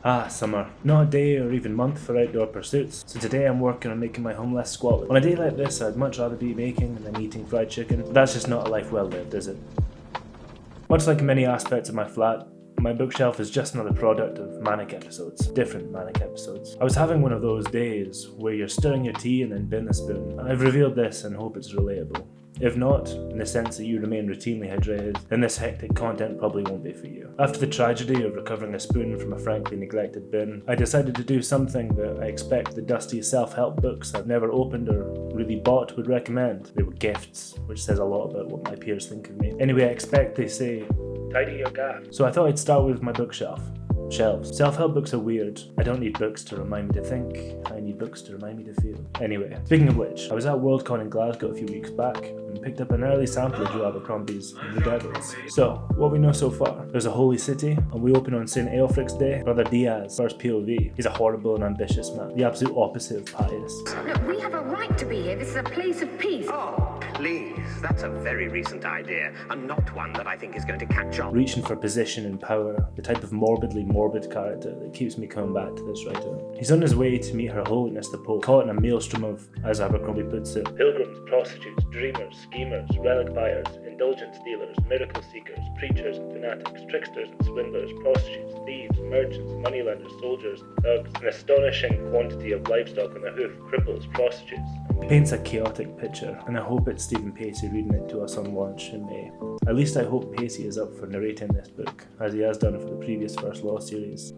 Ah, summer. Not a day or even month for outdoor pursuits, so today I'm working on making my home less squalid. On a day like this, I'd much rather be baking than eating fried chicken, but that's just not a life well lived, is it? Much like many aspects of my flat, my bookshelf is just another product of manic episodes. Different manic episodes. I was having one of those days where you're stirring your tea and then bin the spoon. I've revealed this and hope it's relatable. If not, in the sense that you remain routinely hydrated, then this hectic content probably won't be for you. After the tragedy of recovering a spoon from a frankly neglected bin, I decided to do something that I expect the dusty self-help books I've never opened or really bought would recommend. They were gifts, which says a lot about what my peers think of me. Anyway, I expect they say, tidy your gaff. So I thought I'd start with my bookshelf. Shelves. Self-help books are weird. I don't need books to remind me to think. I need books to remind me to feel. Anyway, speaking of which, I was at Worldcon in Glasgow a few weeks back and picked up an early sample of Joe Abercrombie's The Devils. So, what we know so far. There's a holy city, and we open on St. Aelfric's Day. Brother Diaz, first POV. He's a horrible and ambitious man. The absolute opposite of pious. Look, we have a right to be here. This is a place of peace. Oh, please. That's a very recent idea, and not one that I think is going to catch on. Reaching for position and power, the type of morbidly morbid character that keeps me coming back to this writer. He's on his way to meet Her Holiness the Pope, caught in a maelstrom of, as Abercrombie puts it, pilgrims, prostitutes, dreamers, schemers, relic buyers, indulgence dealers, miracle seekers, preachers and fanatics, tricksters and swindlers, prostitutes, thieves, merchants, moneylenders, soldiers, thugs, an astonishing quantity of livestock on the hoof, cripples, prostitutes. He paints a chaotic picture, and I hope it's Stephen Pacey reading it to us on launch in May. At least I hope Pacey is up for narrating this book, as he has done for the previous First Law series.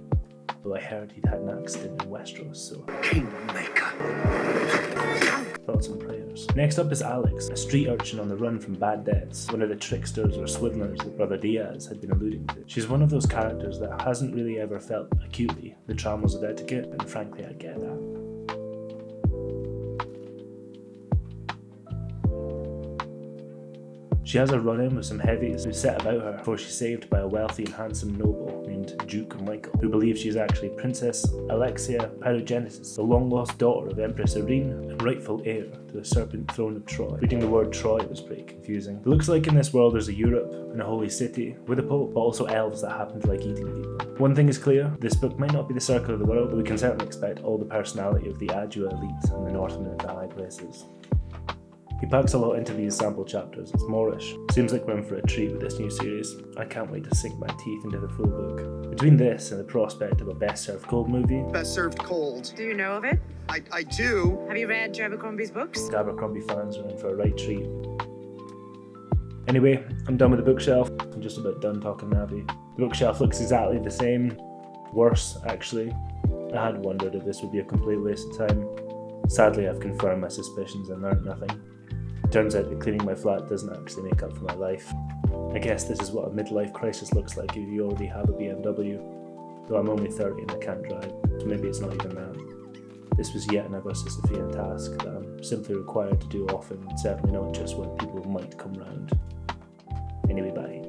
Though I heard he'd had an accident in Westeros, so... Kingmaker. Thoughts and prayers. Next up is Alex, a street urchin on the run from bad debts, one of the tricksters or swindlers that Brother Diaz had been alluding to. She's one of those characters that hasn't really ever felt acutely the trammels of etiquette, and frankly I get that. She has a run-in with some heavies who set about her before she's saved by a wealthy and handsome noble named Duke Michael, who believes she's actually Princess Alexia Pyrogenesis, the long-lost daughter of Empress Irene and rightful heir to the serpent throne of Troy. Reading the word Troy was pretty confusing. It looks like in this world there's a Europe and a holy city with a pope, but also elves that happen to like eating people. One thing is clear, this book might not be the circle of the world, but we can certainly expect all the personality of the Adua elite and the Northmen at the high places. He packs a lot into these sample chapters, it's Moorish. Seems like we're in for a treat with this new series. I can't wait to sink my teeth into the full book. Between this and the prospect of a Best Served Cold movie... Best Served Cold. Do you know of it? I do. Have you read Joe Abercrombie's books? Abercrombie fans are in for a right treat. Anyway, I'm done with the bookshelf. I'm just about done talking Navi. The bookshelf looks exactly the same. Worse, actually. I had wondered if this would be a complete waste of time. Sadly, I've confirmed my suspicions and learnt nothing. Turns out that cleaning my flat doesn't actually make up for my life. I guess this is what a midlife crisis looks like if you already have a BMW. Though I'm only 30 and I can't drive, so maybe it's not even that. This was yet another Sisyphean task that I'm simply required to do often, and certainly not just when people might come round. Anyway, bye.